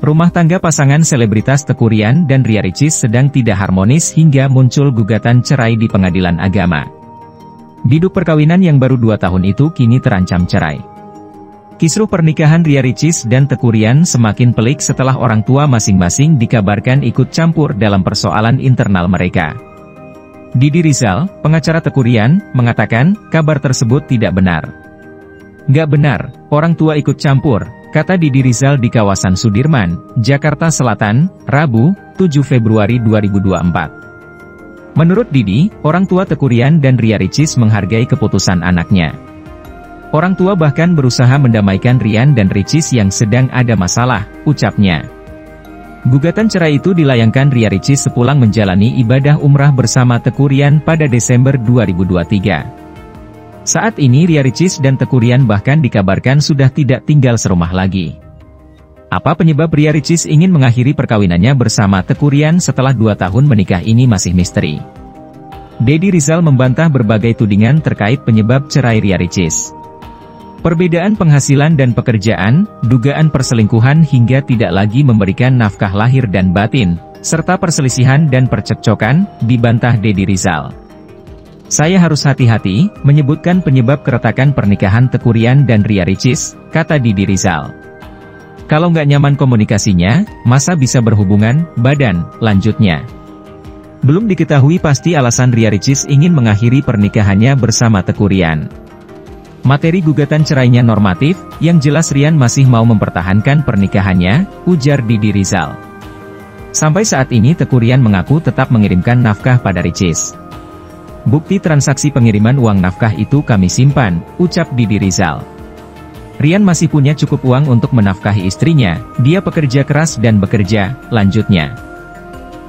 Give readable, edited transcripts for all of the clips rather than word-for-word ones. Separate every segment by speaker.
Speaker 1: Rumah tangga pasangan selebritas Teuku Ryan dan Ria Ricis sedang tidak harmonis hingga muncul gugatan cerai di pengadilan agama. Biduk perkawinan yang baru 2 tahun itu kini terancam cerai. Kisruh pernikahan Ria Ricis dan Teuku Ryan semakin pelik setelah orang tua masing-masing dikabarkan ikut campur dalam persoalan internal mereka. Didi Rizal, pengacara Teuku Ryan, mengatakan, kabar tersebut tidak benar. Nggak benar, orang tua ikut campur, kata Didi Rizal di kawasan Sudirman, Jakarta Selatan, Rabu, 7 Februari 2024. Menurut Didi, orang tua Teuku Ryan dan Ria Ricis menghargai keputusan anaknya. Orang tua bahkan berusaha mendamaikan Ryan dan Ricis yang sedang ada masalah, ucapnya. Gugatan cerai itu dilayangkan Ria Ricis sepulang menjalani ibadah umrah bersama Teuku Ryan pada Desember 2023. Saat ini Ria Ricis dan Teuku Ryan bahkan dikabarkan sudah tidak tinggal serumah lagi. Apa penyebab Ria Ricis ingin mengakhiri perkawinannya bersama Teuku Ryan setelah 2 tahun menikah ini masih misteri. Didi Rizal membantah berbagai tudingan terkait penyebab cerai Ria Ricis. Perbedaan penghasilan dan pekerjaan, dugaan perselingkuhan hingga tidak lagi memberikan nafkah lahir dan batin, serta perselisihan dan percekcokan, dibantah Didi Rizal. Saya harus hati-hati, menyebutkan penyebab keretakan pernikahan Teuku Ryan dan Ria Ricis, kata Didi Rizal. Kalau nggak nyaman komunikasinya, masa bisa berhubungan, badan, lanjutnya. Belum diketahui pasti alasan Ria Ricis ingin mengakhiri pernikahannya bersama Teuku Ryan. Materi gugatan cerainya normatif, yang jelas Ryan masih mau mempertahankan pernikahannya, ujar Didi Rizal. Sampai saat ini Teuku Ryan mengaku tetap mengirimkan nafkah pada Ricis. Bukti transaksi pengiriman uang nafkah itu kami simpan, ucap Didi Rizal. Ryan masih punya cukup uang untuk menafkahi istrinya, dia pekerja keras dan bekerja, lanjutnya.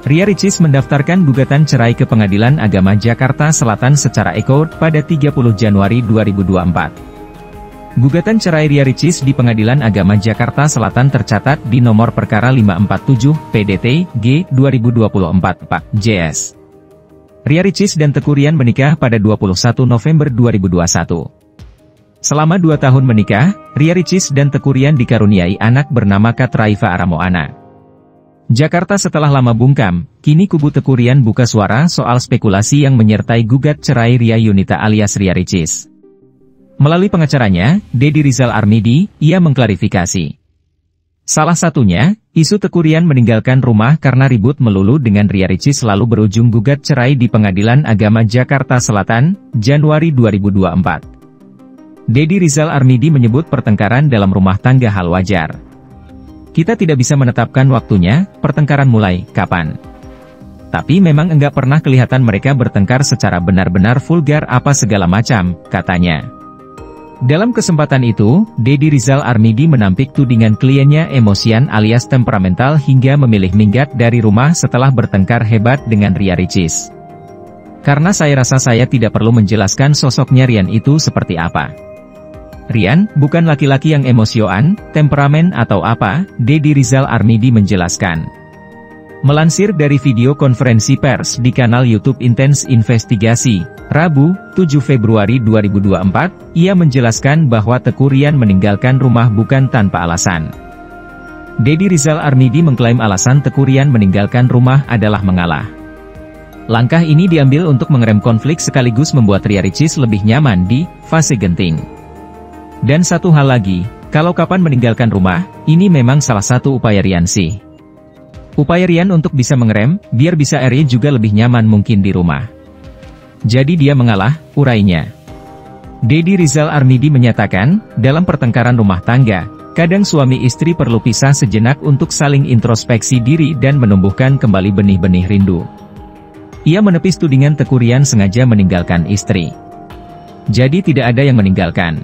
Speaker 1: Ria Ricis mendaftarkan gugatan cerai ke Pengadilan Agama Jakarta Selatan secara e-court pada 30 Januari 2024. Gugatan cerai Ria Ricis di Pengadilan Agama Jakarta Selatan tercatat di nomor perkara 547 PDT G 2024 JS. Ria Ricis dan Teuku Ryan menikah pada 21 November 2021. Selama 2 tahun menikah, Ria Ricis dan Teuku Ryan dikaruniai anak bernama Katraifa Aramoana. Jakarta setelah lama bungkam, kini kubu Teuku Ryan buka suara soal spekulasi yang menyertai gugat cerai Ria Yunita alias Ria Ricis. Melalui pengacaranya, Didi Rizal Armidi, ia mengklarifikasi. Salah satunya, isu Teuku Ryan meninggalkan rumah karena ribut melulu dengan Ria Ricis lalu berujung gugat cerai di Pengadilan Agama Jakarta Selatan, Januari 2024. Didi Rizal Armidi menyebut pertengkaran dalam rumah tangga hal wajar. Kita tidak bisa menetapkan waktunya, pertengkaran mulai, kapan. Tapi memang enggak pernah kelihatan mereka bertengkar secara benar-benar vulgar apa segala macam, katanya. Dalam kesempatan itu, Didi Rizal Armidi menampik tudingan kliennya emosian alias temperamental hingga memilih minggat dari rumah setelah bertengkar hebat dengan Ria Ricis. Karena saya rasa saya tidak perlu menjelaskan sosoknya Ryan itu seperti apa. Ryan, bukan laki-laki yang emosioan, temperamen atau apa, Didi Rizal Armidi menjelaskan. Melansir dari video konferensi pers di kanal YouTube Intens Investigasi, Rabu, 7 Februari 2024, ia menjelaskan bahwa Teuku Ryan meninggalkan rumah bukan tanpa alasan. Didi Rizal Armidi mengklaim alasan Teuku Ryan meninggalkan rumah adalah mengalah. Langkah ini diambil untuk mengerem konflik sekaligus membuat Ria Ricis lebih nyaman di fase genting. Dan satu hal lagi, kalau kapan meninggalkan rumah, ini memang salah satu upaya Ryan sih. Upaya Ryan untuk bisa mengerem, biar bisa Ria juga lebih nyaman mungkin di rumah. Jadi dia mengalah, urainya. Didi Rizal Armidi menyatakan, dalam pertengkaran rumah tangga, kadang suami istri perlu pisah sejenak untuk saling introspeksi diri dan menumbuhkan kembali benih-benih rindu. Ia menepis tudingan Teuku Ryan sengaja meninggalkan istri. Jadi tidak ada yang meninggalkan.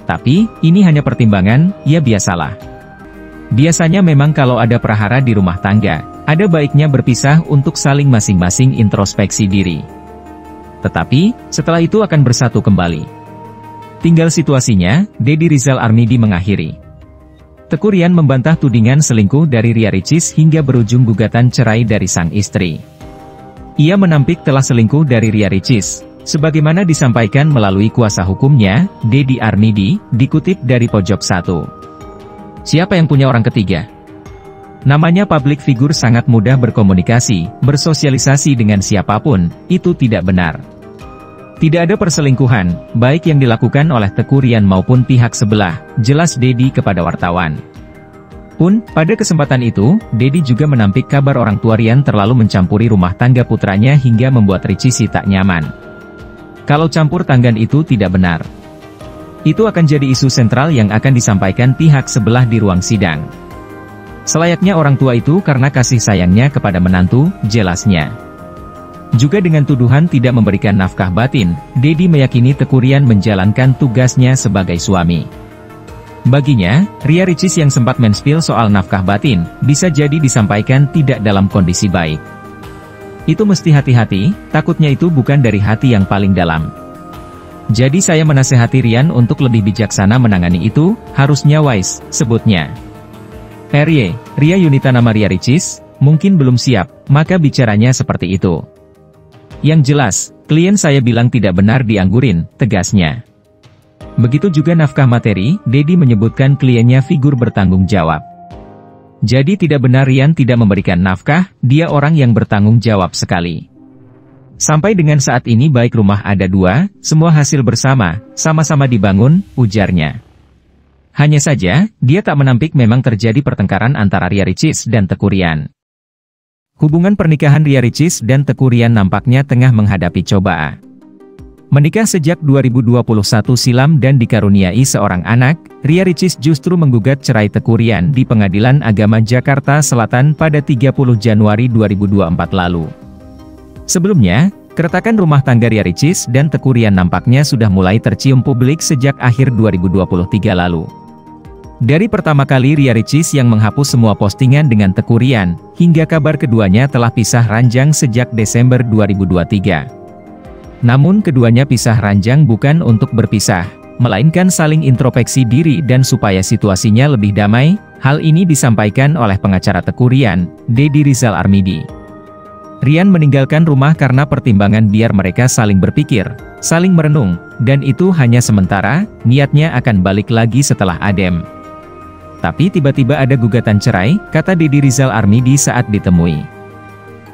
Speaker 1: Tapi, ini hanya pertimbangan, ya biasalah. Biasanya memang kalau ada prahara di rumah tangga, ada baiknya berpisah untuk saling masing-masing introspeksi diri. Tetapi, setelah itu akan bersatu kembali. Tinggal situasinya, Didi Rizal Armidi mengakhiri. Teuku Ryan membantah tudingan selingkuh dari Ria Ricis hingga berujung gugatan cerai dari sang istri. Ia menampik telah selingkuh dari Ria Ricis, sebagaimana disampaikan melalui kuasa hukumnya, Didi Armidi, dikutip dari Pojok 1. Siapa yang punya orang ketiga? Namanya public figure sangat mudah berkomunikasi, bersosialisasi dengan siapapun, itu tidak benar. Tidak ada perselingkuhan, baik yang dilakukan oleh Teuku Ryan maupun pihak sebelah, jelas Dedi kepada wartawan. Pun, pada kesempatan itu, Dedi juga menampik kabar orang tua Ryan terlalu mencampuri rumah tangga putranya hingga membuat Richeese tak nyaman. Kalau campur tangan itu tidak benar. Itu akan jadi isu sentral yang akan disampaikan pihak sebelah di ruang sidang. Selayaknya orang tua itu karena kasih sayangnya kepada menantu, jelasnya. Juga dengan tuduhan tidak memberikan nafkah batin, Dedi meyakini Teuku Ryan menjalankan tugasnya sebagai suami. Baginya, Ria Richeese yang sempat men-spill soal nafkah batin, bisa jadi disampaikan tidak dalam kondisi baik. Itu mesti hati-hati, takutnya itu bukan dari hati yang paling dalam. Jadi saya menasehati Ryan untuk lebih bijaksana menangani itu, harusnya wise, sebutnya. Ria Yunita nama Ria Richeese, mungkin belum siap, maka bicaranya seperti itu. Yang jelas, klien saya bilang tidak benar dianggurin, tegasnya. Begitu juga nafkah materi, Dedi menyebutkan kliennya figur bertanggung jawab. Jadi tidak benar Ryan tidak memberikan nafkah, dia orang yang bertanggung jawab sekali. Sampai dengan saat ini baik rumah ada 2, semua hasil bersama, sama-sama dibangun, ujarnya. Hanya saja, dia tak menampik memang terjadi pertengkaran antara Ria Richeese dan Teuku Ryan. Hubungan pernikahan Ria Richeese dan Teuku Ryan nampaknya tengah menghadapi cobaan. Menikah sejak 2021 silam dan dikaruniai seorang anak, Ria Richeese justru menggugat cerai Teuku Ryan di Pengadilan Agama Jakarta Selatan pada 30 Januari 2024 lalu. Sebelumnya, keretakan rumah tangga Ria Richeese dan Teuku Ryan nampaknya sudah mulai tercium publik sejak akhir 2023 lalu. Dari pertama kali Ria Richeese yang menghapus semua postingan dengan Teuku Ryan, hingga kabar keduanya telah pisah ranjang sejak Desember 2023. Namun keduanya pisah ranjang bukan untuk berpisah, melainkan saling introspeksi diri dan supaya situasinya lebih damai. Hal ini disampaikan oleh pengacara Teuku Ryan, Deddy Rizal Armidi. Ryan meninggalkan rumah karena pertimbangan biar mereka saling berpikir, saling merenung, dan itu hanya sementara, niatnya akan balik lagi setelah adem. Tapi tiba-tiba ada gugatan cerai, kata Deddy Rizal Armidi saat ditemui.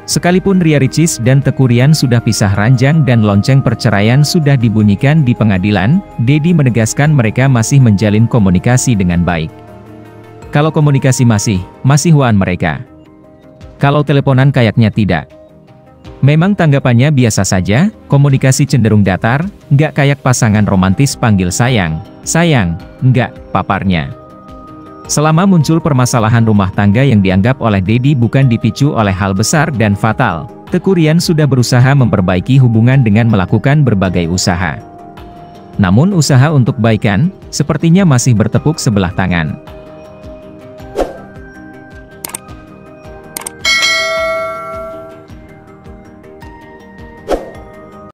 Speaker 1: Sekalipun Ria Richeese dan Teuku Ryan sudah pisah ranjang dan lonceng perceraian sudah dibunyikan di pengadilan, Deddy menegaskan mereka masih menjalin komunikasi dengan baik. Kalau komunikasi masih waan mereka. Kalau teleponan kayaknya tidak. Memang tanggapannya biasa saja, komunikasi cenderung datar, nggak kayak pasangan romantis panggil sayang, nggak, paparnya. Selama muncul permasalahan rumah tangga yang dianggap oleh Deddy bukan dipicu oleh hal besar dan fatal, Teuku Ryan sudah berusaha memperbaiki hubungan dengan melakukan berbagai usaha. Namun usaha untuk baikan, sepertinya masih bertepuk sebelah tangan.